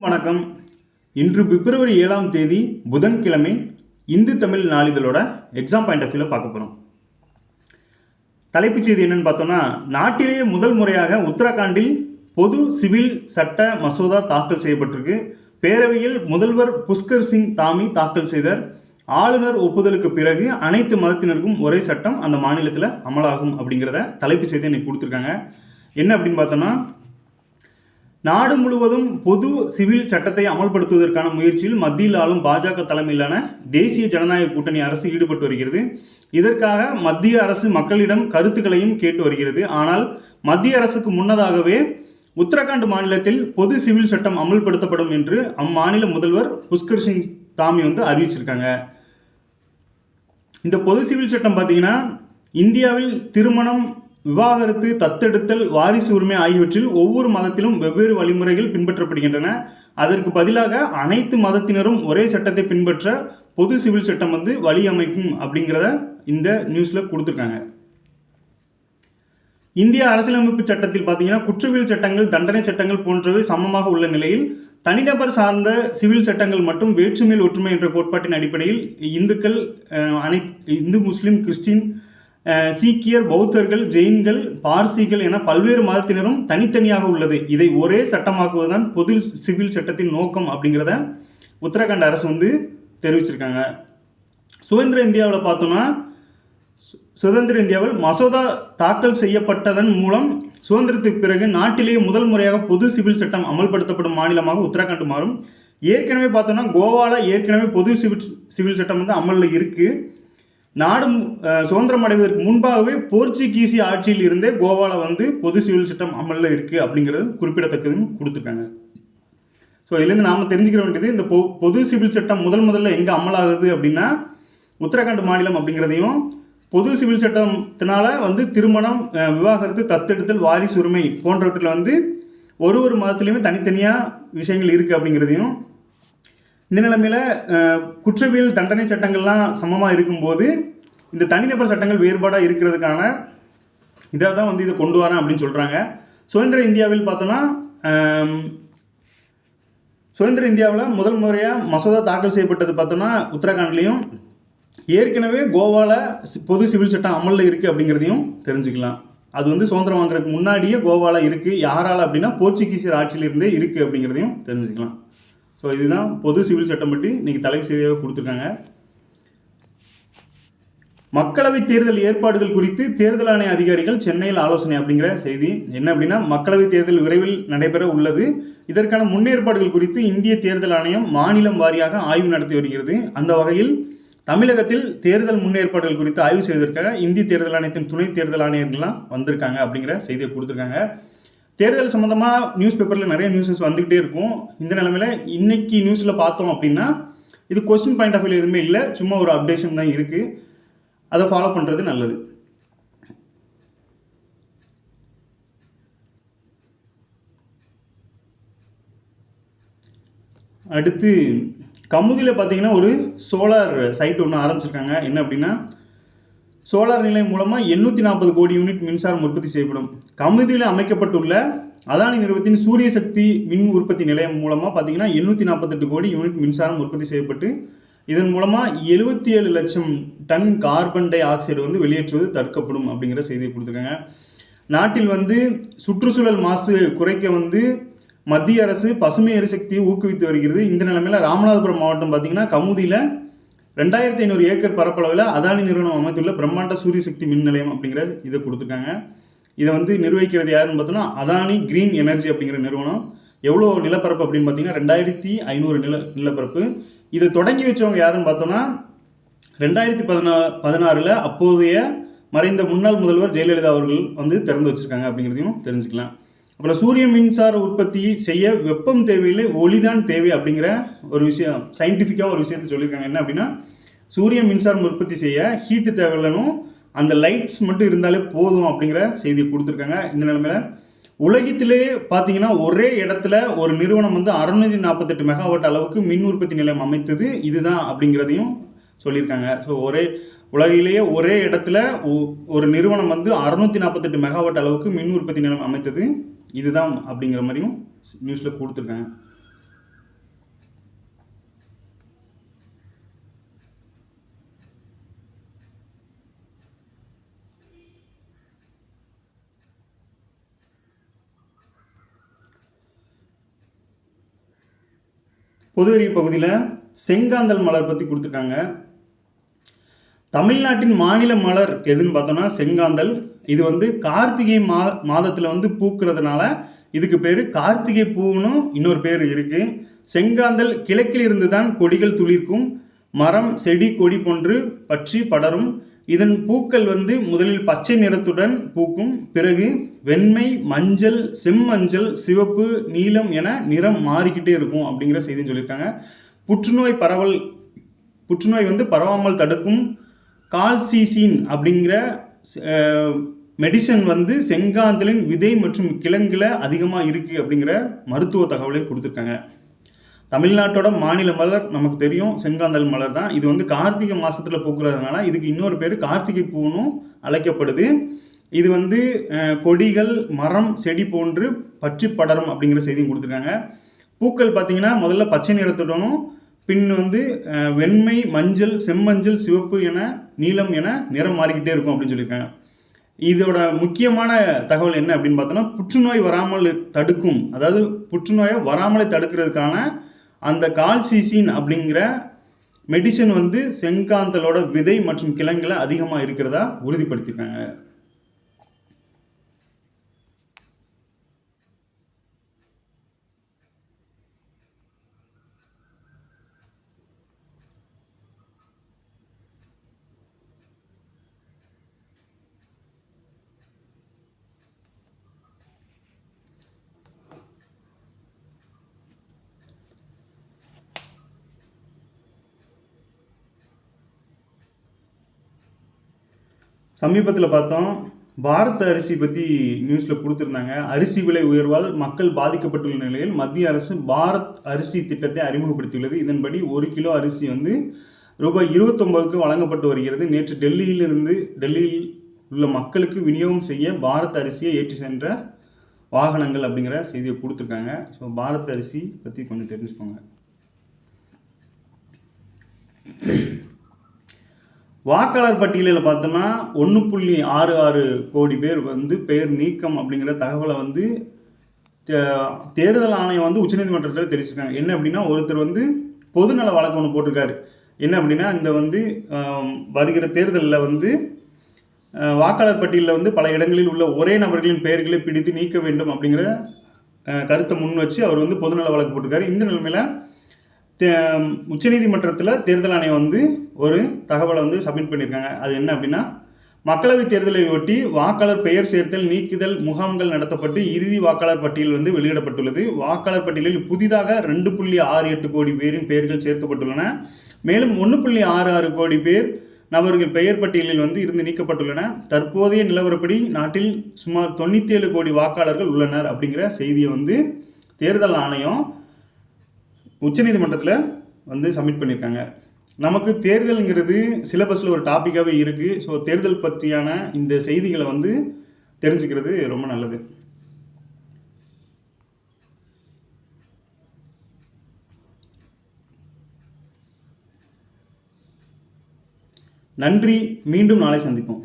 வணக்கம். இன்று பிப்ரவரி 7ஆம் தேதி புதன்கிழமை இந்து தமிழ் நாளிதழோட எக்ஸாம் பாயிண்ட் ஆஃப் வியூவில் பார்க்க போகிறோம். தலைப்புச் செய்தி என்னன்னு பார்த்தோம்னா, நாட்டிலேயே முதல் முறையாக உத்தரகாண்டில் பொது சிவில் சட்ட மசோதா தாக்கல் செய்யப்பட்டிருக்கு. பேரவையில் முதல்வர் புஷ்கர் சிங் தாமி தாக்கல் செய்தார். ஆளுநர் ஒப்புதலுக்கு பிறகு அனைத்து மதத்தினருக்கும் ஒரே சட்டம் அந்த மாநிலத்தில் அமலாகும் அப்படிங்கிறத தலைப்பு செய்தி இன்னைக்கு கொடுத்துருக்காங்க. என்ன அப்படின்னு பார்த்தோம்னா, நாடு முழுவதும் பொது சிவில் சட்டத்தை அமல்படுத்துவதற்கான முயற்சியில் மத்தியில் ஆளும் பாஜக தலைமையிலான தேசிய ஜனநாயக கூட்டணி அரசு ஈடுபட்டு வருகிறது. இதற்காக மத்திய அரசு மக்களிடம் கருத்துக்களையும் கேட்டு வருகிறது. ஆனால் மத்திய அரசுக்கு முன்னதாகவே உத்தரகாண்ட் மாநிலத்தில் பொது சிவில் சட்டம் அமல்படுத்தப்படும் என்று அம்மாநில முதல்வர் புஷ்கர் சிங் தாமி அறிவிச்சிருக்காங்க. இந்த பொது சிவில் சட்டம் பார்த்தீங்கன்னா, இந்தியாவில் திருமணம், விவாகரத்து, தத்தெடுத்தல், வாரிசு உரிமை ஆகியவற்றில் ஒவ்வொரு மதத்திலும் வெவ்வேறு வழிமுறைகள் பின்பற்றப்படுகின்றன. அதற்கு பதிலாக அனைத்து மதத்தினரும் ஒரே சட்டத்தை பின்பற்ற பொது சிவில் சட்டம் வழி அமைக்கும் அப்படிங்கிறத இந்த நியூஸில் கொடுத்துருக்காங்க. இந்திய அரசியலமைப்பு சட்டத்தில் பார்த்தீங்கன்னா, குற்றவியல் சட்டங்கள், தண்டனை சட்டங்கள் போன்றவை சமமாக உள்ள நிலையில் தனிநபர் சார்ந்த சிவில் சட்டங்கள் மற்றும் வேற்றுமையில் ஒற்றுமை என்ற கோட்பாட்டின் அடிப்படையில் இந்துக்கள், இந்து, முஸ்லீம், கிறிஸ்டின், சீக்கியர், பௌத்தர்கள், ஜெயின்கள், பார்சிகள் என பல்வேறு மதத்தினரும் தனித்தனியாக உள்ளது. இதை ஒரே சட்டமாக்குவதுதான் பொது சிவில் சட்டத்தின் நோக்கம் அப்படிங்கிறத உத்தரகாண்ட் அரசு தெரிவிச்சிருக்காங்க. சுதந்திர இந்தியாவில் பார்த்தோம்னா, சுதந்திர இந்தியாவில் மசோதா தாக்கல் செய்யப்பட்டதன் மூலம் சுதந்திரத்துக்கு பிறகு நாட்டிலேயே முதல் முறையாக பொது சிவில் சட்டம் அமல்படுத்தப்படும் மாநிலமாக உத்தரகாண்ட் மாறும். ஏற்கனவே பார்த்தோம்னா, கோவாவில் ஏற்கனவே பொது சிவில் சட்டம் அமலில் இருக்குது. நாடு சுதந்திரம் அடைவதற்கு முன்பாகவே போர்ச்சுகீசிய ஆட்சியில் இருந்தே கோவாவில் பொது சிவில் சட்டம் அமலில் இருக்குது அப்படிங்கிறது குறிப்பிடத்தக்கதுன்னு கொடுத்துருக்காங்க. ஸோ இதுலேருந்து நாம் தெரிஞ்சுக்க வேண்டியது, இந்த பொது சிவில் சட்டம் முதல்ல எங்கே அமலாகுது அப்படின்னா உத்தரகாண்ட் மாநிலம் அப்படிங்கிறதையும், பொது சிவில் சட்டத்தினால திருமணம், விவாகரத்து, தத்தெடுத்தல், வாரிசு உரிமை போன்றவற்றில் ஒரு மதத்துலேயுமே தனித்தனியாக விஷயங்கள் இருக்குது அப்படிங்கிறதையும், இந்த நிலைமையில் குற்றவியல் தண்டனை சட்டங்கள்லாம் சமமாக இருக்கும்போது இந்த தனிநபர் சட்டங்கள் வேறுபாடாக இருக்கிறதுக்கான இதை தான் இதை கொண்டு வரேன் அப்படின்னு சொல்கிறாங்க. சுதந்திர இந்தியாவில் பார்த்தோன்னா, சுதந்திர இந்தியாவில் முதல் முறையாக மசோதா தாக்கல் செய்யப்பட்டது பார்த்தோன்னா உத்தரகாண்ட்லேயும், ஏற்கனவே கோவாவில் பொது சிவில் சட்டம் அமலில் இருக்குது அப்படிங்கிறதையும் தெரிஞ்சுக்கலாம். அது சுதந்திரம் வாங்குறதுக்கு முன்னாடியே கோவாவில் இருக்குது. யாரால் அப்படின்னா போர்ச்சுகீசியர் ஆட்சியிலிருந்தே இருக்குது அப்படிங்கிறதையும் தெரிஞ்சுக்கலாம். ஸோ இதுதான் பொது சிவில் சட்டம் பற்றி இன்றைக்கி தலைப்பு செய்தியாக கொடுத்துருக்காங்க. மக்களவைத் தேர்தல் ஏற்பாடுகள் குறித்து தேர்தல் ஆணைய அதிகாரிகள் சென்னையில் ஆலோசனை அப்படிங்கிற செய்தி. என்ன அப்படின்னா, மக்களவைத் தேர்தல் விரைவில் நடைபெற உள்ளது. இதற்கான முன்னேற்பாடுகள் குறித்து இந்திய தேர்தல் ஆணையம் மாநிலம் வாரியாக ஆய்வு நடத்தி வருகிறது. அந்த வகையில் தமிழகத்தில் தேர்தல் முன்னேற்பாடுகள் குறித்து ஆய்வு செய்வதற்காக இந்திய தேர்தல் ஆணையத்தின் துணை தேர்தல் ஆணையர்கள்லாம் வந்திருக்காங்க அப்படிங்கிற செய்தியை கொடுத்துருக்காங்க. தேர்தல் சம்மந்தமாக நியூஸ் பேப்பரில் நிறைய நியூஸஸ் வந்துக்கிட்டே இருக்கும். இந்த நிலைமையில் இன்றைக்கி நியூஸில் பார்த்தோம் அப்படின்னா, இது கொஸ்டின் பாயிண்ட் ஆஃப் வியூ எதுவுமே இல்லை, சும்மா ஒரு அப்டேஷன் தான் இருக்குது. அதை ஃபாலோ பண்ணுறது நல்லது. அடுத்து கமுதியில் பார்த்தீங்கன்னா ஒரு சோலார் சைட் ஒன்று ஆரம்பிச்சிருக்காங்க. என்ன அப்படின்னா, சோலார் நிலையம் மூலமாக 840 கோடி யூனிட் மின்சாரம் உற்பத்தி செய்யப்படும். கமுதியில் அமைக்கப்பட்டுள்ள அதானி நிறுவனத்தின் சூரிய சக்தி மின் உற்பத்தி நிலையம் மூலமாக பார்த்தீங்கன்னா 848 கோடி யூனிட் மின்சாரம் உற்பத்தி செய்யப்பட்டு இதன் மூலமாக 77 லட்சம் டன் கார்பன் டை ஆக்சைடு வெளியேற்றுவது தடுக்கப்படும் அப்படிங்கிற செய்தியை கொடுத்துருக்காங்க. நாட்டில் சுற்றுச்சூழல் மாசு குறைக்க மத்திய அரசு பசுமை எரிசக்தியை ஊக்குவித்து வருகிறது. இந்த நிலைமையில் ராமநாதபுரம் மாவட்டம் பார்த்தீங்கன்னா கமுதியில் 2500 ஏக்கர் பரப்பளவில் அதானி நிறுவனம் அமைத்துள்ள பிரம்மாண்ட சூரிய சக்தி மின் நிலையம் அப்படிங்கிற இதை கொடுத்துருக்காங்க. இதை நிர்வகிக்கிறது யாருன்னு பார்த்தோன்னா அதானி கிரீன் எனர்ஜி அப்படிங்கிற நிறுவனம். எவ்வளோ நிலப்பரப்பு அப்படின்னு பார்த்தீங்கன்னா 2500 நிலப்பரப்பு. இதை தொடங்கி வச்சவங்க யாருன்னு பார்த்தோன்னா 2016 அப்போதைய மறைந்த முன்னாள் முதல்வர் ஜெயலலிதா அவர்கள் திறந்து வச்சுருக்காங்க அப்படிங்கிறதையும் தெரிஞ்சுக்கலாம். அப்புறம் சூரிய மின்சார உற்பத்தி செய்ய வெப்பம் தேவையில்லை, ஒளிதான் தேவை அப்படிங்கிற ஒரு விஷயம், சயின்டிஃபிக்காக ஒரு விஷயத்தை சொல்லியிருக்காங்க. என்ன அப்படின்னா, சூரிய மின்சாரம் உற்பத்தி செய்ய ஹீட்டு தேவையில்லைனும் அந்த லைட்ஸ் மட்டும் இருந்தாலே போதும் அப்படிங்கிற செய்தியை கொடுத்துருக்காங்க. இந்த நிலைமையில் உலகத்திலே பார்த்தீங்கன்னா ஒரே இடத்துல ஒரு நிறுவனம் 648 மெகாவாட் அளவுக்கு மின் உற்பத்தி நிலையம் அமைத்தது இதுதான் அப்படிங்கிறதையும் சொல்லியிருக்காங்க. ஸோ உலகிலேயே ஒரே இடத்துல ஒரு நிறுவனம் 648 மெகாவாட் அளவுக்கு மின் உற்பத்தி நிலையம் அமைத்தது இதுதான் அப்படிங்கிற மாதிரியும் நியூஸில் கொடுத்துருக்காங்க. பொது அறிவு பகுதியில் செங்காந்தல் மலர் பற்றி கொடுத்துருக்காங்க. தமிழ்நாட்டின் மாநில மலர் எதுன்னு பார்த்தோம்னா செங்காந்தல். இது வந்து கார்த்திகை மாதத்தில் வந்து பூக்கிறதுனால இதுக்கு பேர் கார்த்திகை பூன்னு இன்னொரு பேர் இருக்குது. செங்காந்தல் கிழக்கில் இருந்து தான் கொடிகள் துளிர்க்கும். மரம் செடி கொடி போன்று பற்றி படரும். இதன் பூக்கள் வந்து முதலில் பச்சை நிறத்துடன் பூக்கும். பிறகு வெண்மை, மஞ்சள், செம்மஞ்சள், சிவப்பு, நீலம் என நிறம் மாறிக்கிட்டே இருக்கும் அப்படிங்கிற செய்தின்னு சொல்லியிருக்காங்க. புற்றுநோய் வந்து பரவாமல் தடுக்கும் கால்சிசின் அப்படிங்கிற மெடிசன் வந்து செங்காந்தலின் விதை மற்றும் கிழங்குல அதிகமாக இருக்குது அப்படிங்கிற மருத்துவ தகவலையும் கொடுத்துருக்காங்க. தமிழ்நாட்டோட மாநில மலர் நமக்கு தெரியும் செங்காந்தல் மலர் தான். இது வந்து கார்த்திகை மாதத்தில் பூக்கிறதுனால இதுக்கு இன்னொரு பேர் கார்த்திகை பூனும் அழைக்கப்படுது. இது வந்து கொடிகள், மரம், செடி போன்று பற்றி படரும் அப்படிங்கிற செய்தியும் கொடுத்துருக்காங்க. பூக்கள் பார்த்தீங்கன்னா முதல்ல பச்சை நிறத்துடனும் பின் வந்து வெண்மை, மஞ்சள், செம்மஞ்சள், சிவப்பு என நீலம் என நிறம் மாறிக்கிட்டே இருக்கும் அப்படின்னு சொல்லியிருக்காங்க. இதோட முக்கியமான தகவல் என்ன அப்படின்னு பார்த்தோன்னா புற்றுநோய் வராமல் தடுக்கும், அதாவது புற்றுநோயை வராமலே தடுக்கிறதுக்கான அந்த கால்சிசின் அப்படிங்கிற மெடிசன் வந்து செங்காந்தலோட விதை மற்றும் கிழங்குல அதிகமாக இருக்கிறதா உறுதிப்படுத்தியிருக்காங்க. சமீபத்தில் பார்த்தோம், பாரத் அரிசி பற்றி நியூஸில் கொடுத்துருந்தாங்க. அரிசி விலை உயர்வால் மக்கள் பாதிக்கப்பட்டுள்ள நிலையில் மத்திய அரசு பாரத் அரிசி திட்டத்தை அறிமுகப்படுத்தியுள்ளது. இதன்படி 1 கிலோ அரிசி வந்து ரூபாய் 29க்கு வழங்கப்பட்டு வருகிறது. நேற்று டெல்லியில் உள்ள மக்களுக்கு விநியோகம் செய்ய பாரத் அரிசியை ஏற்றி சென்ற வாகனங்கள் அப்படிங்கிற செய்தியை கொடுத்துருக்காங்க. ஸோ பாரத் அரிசி பற்றி கொஞ்சம் தெரிஞ்சுக்கோங்க. வாக்காளர் பட்டியலில் பார்த்தோம்னா 1.66 கோடி பேர் வந்து பெயர் நீக்கம் அப்படிங்கிற தகவலை வந்து தேர்தல் ஆணையம் வந்து உச்சநீதிமன்றத்தில் தெரிவிச்சிருக்காங்க. என்ன அப்படின்னா, ஒருத்தர் வந்து பொதுநல வழக்கு ஒன்று போட்டிருக்காரு. என்ன அப்படின்னா, இந்த வந்து வருகிற தேர்தலில் வந்து வாக்காளர் பட்டியலில் வந்து பல இடங்களில் உள்ள ஒரே நபர்களின் பெயர்களை பிடித்து நீக்க வேண்டும் அப்படிங்கிற கருத்தை முன் வச்சு அவர் வந்து பொதுநல வழக்கு போட்டிருக்காரு. இந்த நிலைமையில் உச்சநீதிமன்றத்தில் தேர்தல் ஆணையம் வந்து ஒரு தகவலை வந்து சப்மிட் பண்ணியிருக்காங்க. அது என்ன அப்படின்னா, மக்களவைத் தேர்தலை ஒட்டி வாக்காளர் பெயர் சேர்த்தல் நீக்குதல் முகாம்கள் நடத்தப்பட்டு இறுதி வாக்காளர் பட்டியல் வந்து வெளியிடப்பட்டுள்ளது. வாக்காளர் பட்டியலில் புதிதாக 2.68 கோடி பேரின் பெயர்கள் சேர்க்கப்பட்டுள்ளன. மேலும் 1.66 கோடி பேர் நபர்கள் பெயர் பட்டியலில் வந்து இருந்து நீக்கப்பட்டுள்ளன. தற்போதைய நிலவரப்படி நாட்டில் சுமார் 97 கோடி வாக்காளர்கள் உள்ளனர் அப்படிங்கிற செய்தியை வந்து தேர்தல் ஆணையம் உச்சநீதிமன்றத்தில் வந்து சப்மிட் பண்ணியிருக்காங்க. நமக்கு தேர்தலுங்கிறது சிலபஸில் ஒரு டாப்பிக்காகவே இருக்குது. ஸோ தேர்தல் பற்றியான இந்த செய்திகளை வந்து தெரிஞ்சுக்கிறது ரொம்ப நல்லது. நன்றி. மீண்டும் நாளை சந்திப்போம்.